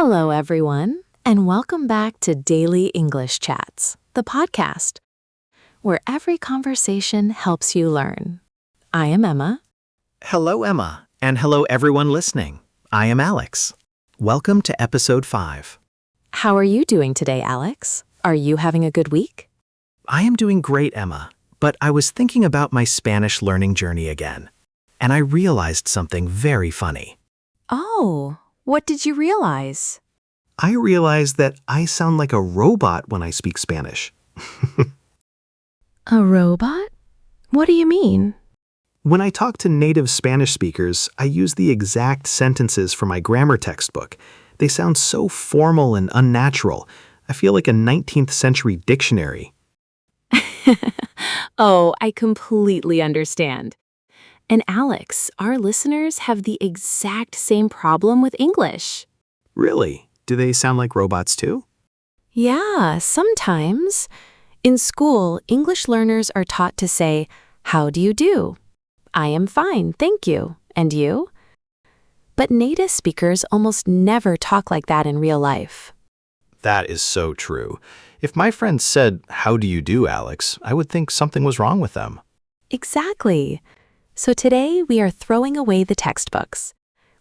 Hello, everyone, and welcome back to Daily English Chats, the podcast, where every conversation helps you learn. I am Emma. Hello, Emma, and hello, everyone listening. I am Alex. Welcome to episode 5. How are you doing today, Alex? Are you having a good week? I am doing great, Emma, but I was thinking about my Spanish learning journey again, and I realized something very funny. Oh, what did you realize? I realized that I sound like a robot when I speak Spanish. A robot? What do you mean? When I talk to native Spanish speakers, I use the exact sentences from my grammar textbook. They sound so formal and unnatural. I feel like a 19th century dictionary. Oh, I completely understand. And Alex, our listeners have the exact same problem with English. Really? Do they sound like robots too? Yeah, sometimes. In school, English learners are taught to say, "How do you do?" "I am fine, thank you." "And you?" But native speakers almost never talk like that in real life. That is so true. If my friends said, "How do you do, Alex?" I would think something was wrong with them. Exactly. So today we are throwing away the textbooks.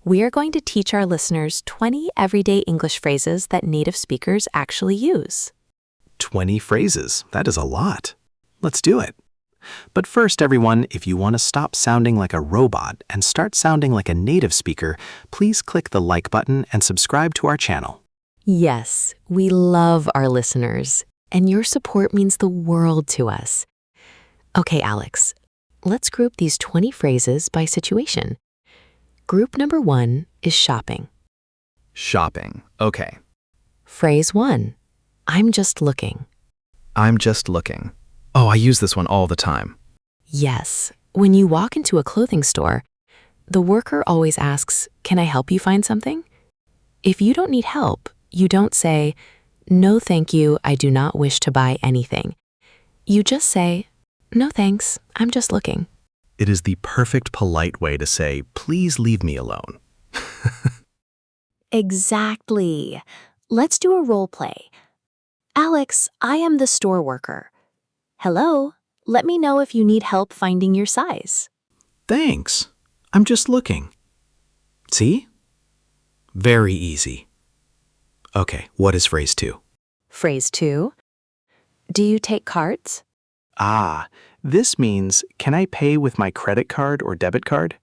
We are going to teach our listeners 20 everyday English phrases that native speakers actually use. 20 phrases. That is a lot. Let's do it. But first, everyone, if you want to stop sounding like a robot and start sounding like a native speaker, please click the like button and subscribe to our channel. Yes, we love our listeners, and your support means the world to us. Okay, Alex, let's group these 20 phrases by situation. Group number 1 is shopping. Shopping. Okay. Phrase 1, I'm just looking. I'm just looking. Oh, I use this one all the time. Yes, when you walk into a clothing store, the worker always asks, "Can I help you find something?" If you don't need help, you don't say, "No, thank you, I do not wish to buy anything." You just say, "No, thanks, I'm just looking." It is the perfect polite way to say, "Please leave me alone." Exactly. Let's do a role play. Alex, I am the store worker. Hello, let me know if you need help finding your size. Thanks. I'm just looking. See? Very easy. Okay, what is phrase 2? Phrase 2, do you take cards? Ah, this means, can I pay with my credit card or debit card?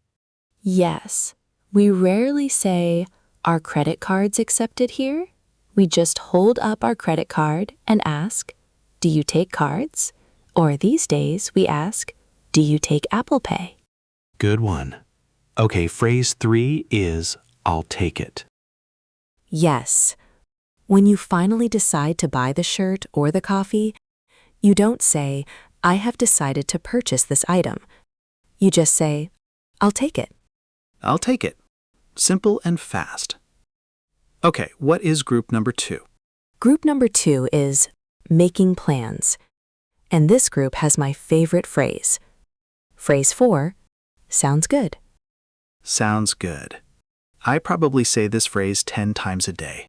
Yes. We rarely say, "Are credit cards accepted here?" We just hold up our credit card and ask, "Do you take cards?" Or these days we ask, "Do you take Apple Pay?" Good one. Okay, phrase 3 is, I'll take it. Yes. When you finally decide to buy the shirt or the coffee, you don't say, "I have decided to purchase this item." You just say, "I'll take it." I'll take it. Simple and fast. Okay, what is group number 2? Group number 2 is making plans. And this group has my favorite phrase. Phrase 4, sounds good. Sounds good. I probably say this phrase 10 times a day.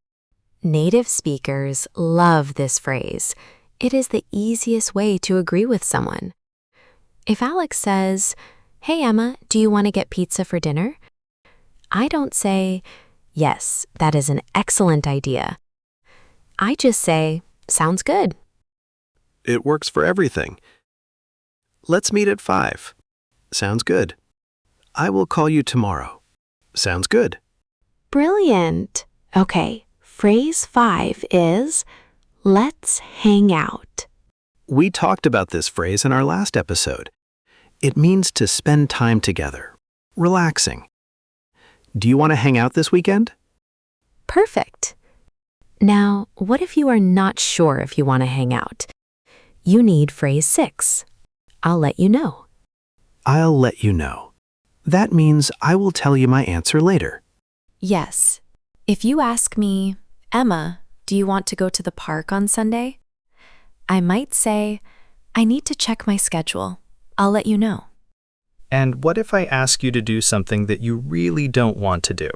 Native speakers love this phrase. It is the easiest way to agree with someone. If Alex says, "Hey Emma, do you want to get pizza for dinner?" I don't say, "Yes, that is an excellent idea." I just say, "Sounds good." It works for everything. Let's meet at 5. Sounds good. I will call you tomorrow. Sounds good. Brilliant. Okay, phrase 5 is, let's hang out. We talked about this phrase in our last episode. It means to spend time together, relaxing. Do you want to hang out this weekend? Perfect. Now, what if you are not sure if you want to hang out? You need phrase 6. I'll let you know. I'll let you know. That means I will tell you my answer later. Yes. If you ask me, "Emma, do you want to go to the park on Sunday?" I might say, "I need to check my schedule. I'll let you know." And what if I ask you to do something that you really don't want to do?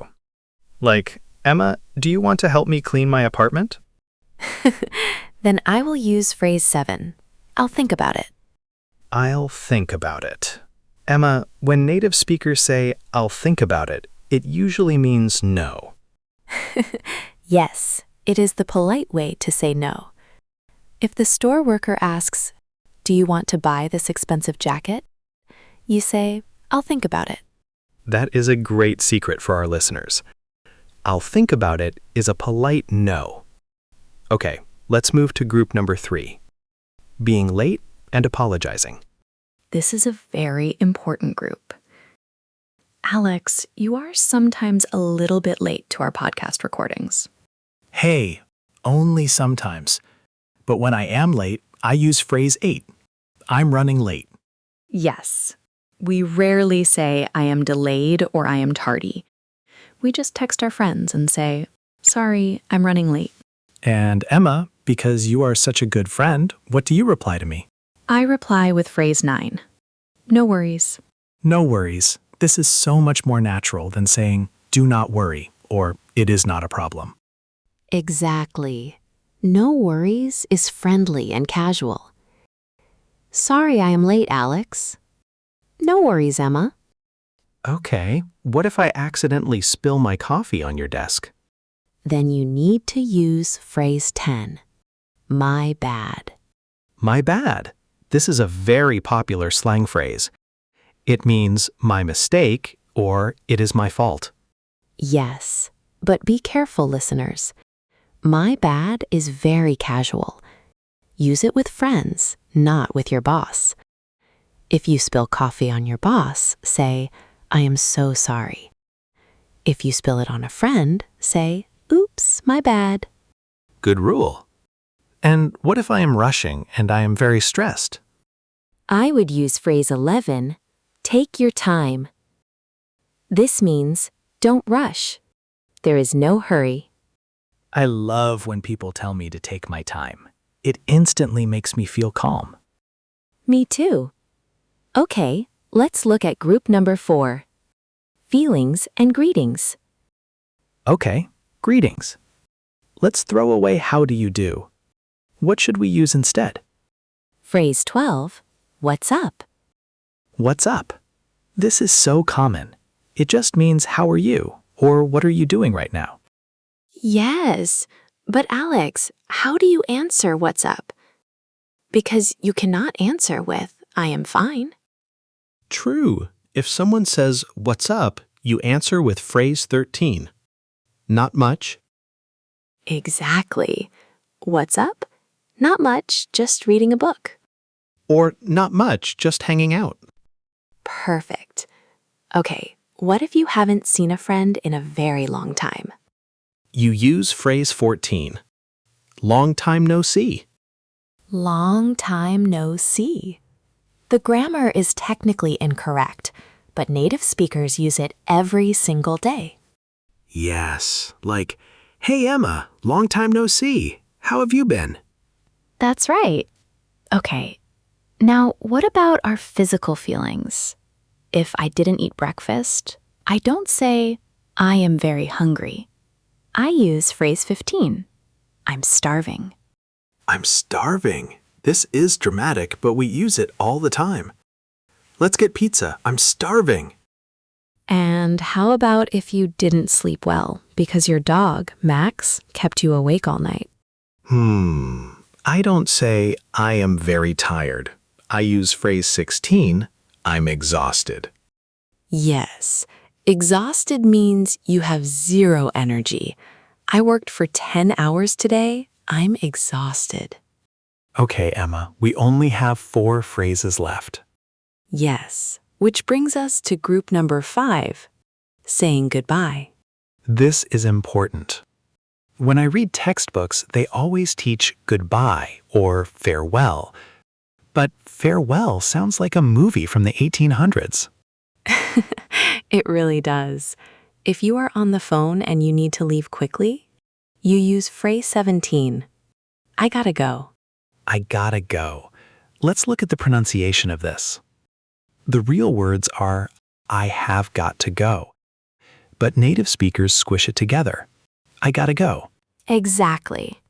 Like, Emma, do you want to help me clean my apartment? Then I will use phrase 7. I'll think about it. I'll think about it. Emma, when native speakers say, I'll think about it, it usually means no. Yes, it is the polite way to say no. If the store worker asks, do you want to buy this expensive jacket? You say, I'll think about it. That is a great secret for our listeners. I'll think about it is a polite no. Okay, let's move to group number 3. Being late and apologizing. This is a very important group. Alex, you are sometimes a little bit late to our podcast recordings. Hey, only sometimes. But when I am late, I use phrase 8. I'm running late. Yes. We rarely say I am delayed or I am tardy. We just text our friends and say, sorry, I'm running late. And Emma, because you are such a good friend, what do you reply to me? I reply with phrase 9. No worries. No worries. This is so much more natural than saying, do not worry, or it is not a problem. Exactly. No worries is friendly and casual. Sorry I am late, Alex. No worries, Emma. Okay, what if I accidentally spill my coffee on your desk? Then you need to use phrase 10. My bad. My bad. This is a very popular slang phrase. It means my mistake or it is my fault. Yes, but be careful, listeners. My bad is very casual. Use it with friends, not with your boss. If you spill coffee on your boss, say, I am so sorry. If you spill it on a friend, say, oops, my bad. Good rule. And what if I am rushing and I am very stressed? I would use phrase 11, take your time. This means, don't rush. There is no hurry. I love when people tell me to take my time. It instantly makes me feel calm. Me too. Okay, let's look at group number 4. Feelings and greetings. Okay, greetings. Let's throw away how do you do. What should we use instead? Phrase 12, what's up? What's up? This is so common. It just means how are you, or what are you doing right now? Yes, but Alex, how do you answer what's up? Because you cannot answer with, I am fine. True. If someone says, what's up, you answer with phrase 13. Not much. Exactly. What's up? Not much, just reading a book. Or not much, just hanging out. Perfect. Okay, what if you haven't seen a friend in a very long time? You use phrase 14. Long time no see. Long time no see. The grammar is technically incorrect, but native speakers use it every single day. Yes, like, hey Emma, long time no see. How have you been? That's right. Okay, now what about our physical feelings? If I didn't eat breakfast, I don't say, I am very hungry. I use phrase 15. I'm starving. I'm starving. This is dramatic, but we use it all the time. Let's get pizza. I'm starving. And how about if you didn't sleep well because your dog, Max, kept you awake all night? I don't say I am very tired. I use phrase 16, I'm exhausted. Yes, exhausted means you have zero energy. I worked for 10 hours today. I'm exhausted. Okay, Emma, we only have 4 phrases left. Yes, which brings us to group number 5, saying goodbye. This is important. When I read textbooks, they always teach goodbye or farewell. But farewell sounds like a movie from the 1800s. It really does. If you are on the phone and you need to leave quickly, you use phrase 17. I gotta go. I gotta go. Let's look at the pronunciation of this. The real words are, I have got to go. But native speakers squish it together. I gotta go. Exactly.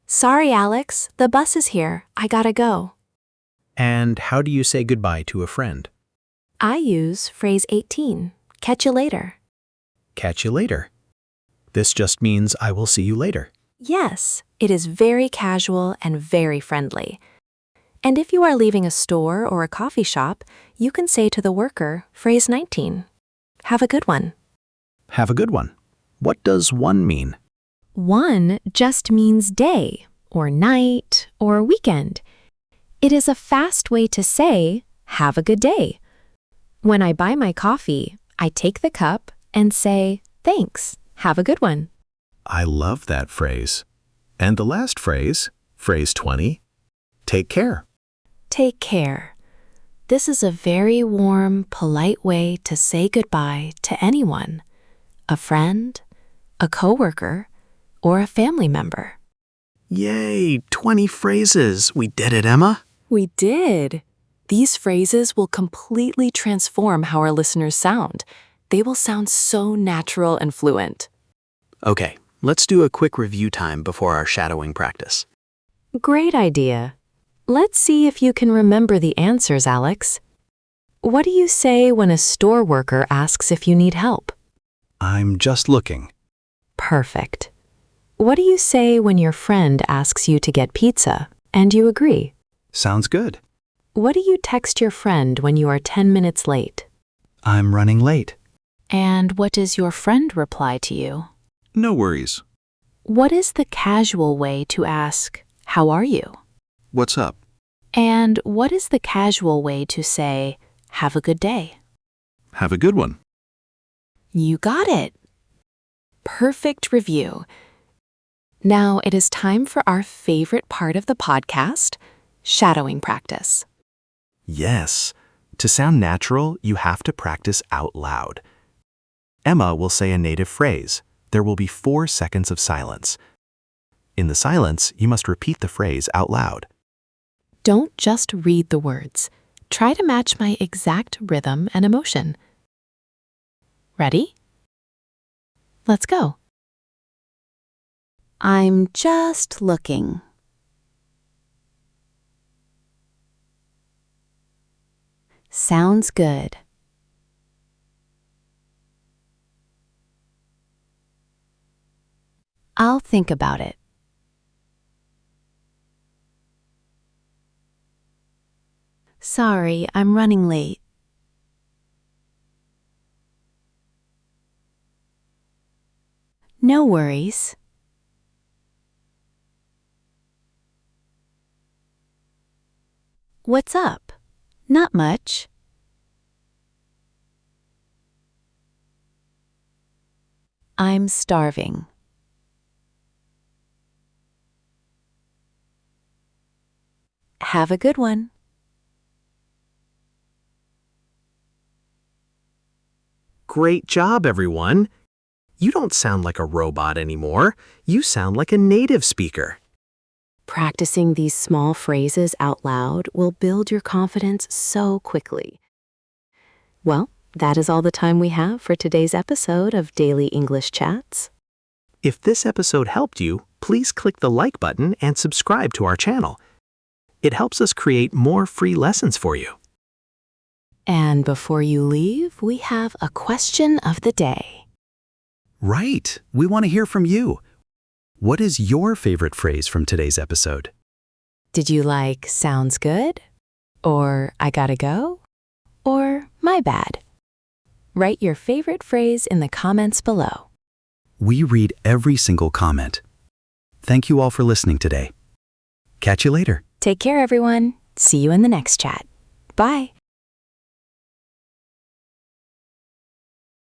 Sorry, Alex, the bus is here. I gotta go. And how do you say goodbye to a friend? I use phrase 18. Catch you later. Catch you later. This just means I will see you later. Yes, it is very casual and very friendly. And if you are leaving a store or a coffee shop, you can say to the worker, phrase 19. Have a good one. Have a good one. What does one mean? One just means day, or night, or weekend. It is a fast way to say, have a good day. When I buy my coffee, I take the cup and say, thanks, have a good one. I love that phrase. And the last phrase, phrase 20, take care. Take care. This is a very warm, polite way to say goodbye to anyone, a friend, a coworker, or a family member. Yay, 20 phrases. We did it, Emma. We did. These phrases will completely transform how our listeners sound. They will sound so natural and fluent. Okay, let's do a quick review time before our shadowing practice. Great idea. Let's see if you can remember the answers, Alex. What do you say when a store worker asks if you need help? I'm just looking. Perfect. What do you say when your friend asks you to get pizza and you agree? Sounds good. What do you text your friend when you are 10 minutes late? I'm running late. And what does your friend reply to you? No worries. What is the casual way to ask, how are you? What's up? And what is the casual way to say, have a good day? Have a good one. You got it. Perfect review. Now it is time for our favorite part of the podcast, shadowing practice. Yes. To sound natural, you have to practice out loud. Emma will say a native phrase. There will be 4 seconds of silence. In the silence, you must repeat the phrase out loud. Don't just read the words. Try to match my exact rhythm and emotion. Ready? Let's go. I'm just looking. Sounds good. I'll think about it. Sorry, I'm running late. No worries. What's up? Not much. I'm starving. Have a good one. Great job, everyone. You don't sound like a robot anymore. You sound like a native speaker. Practicing these small phrases out loud will build your confidence so quickly. Well, that is all the time we have for today's episode of Daily English Chats. If this episode helped you, please click the like button and subscribe to our channel. It helps us create more free lessons for you. And before you leave, we have a question of the day. Right. We want to hear from you. What is your favorite phrase from today's episode? Did you like sounds good? Or I gotta go? Or my bad? Write your favorite phrase in the comments below. We read every single comment. Thank you all for listening today. Catch you later. Take care, everyone. See you in the next chat. Bye.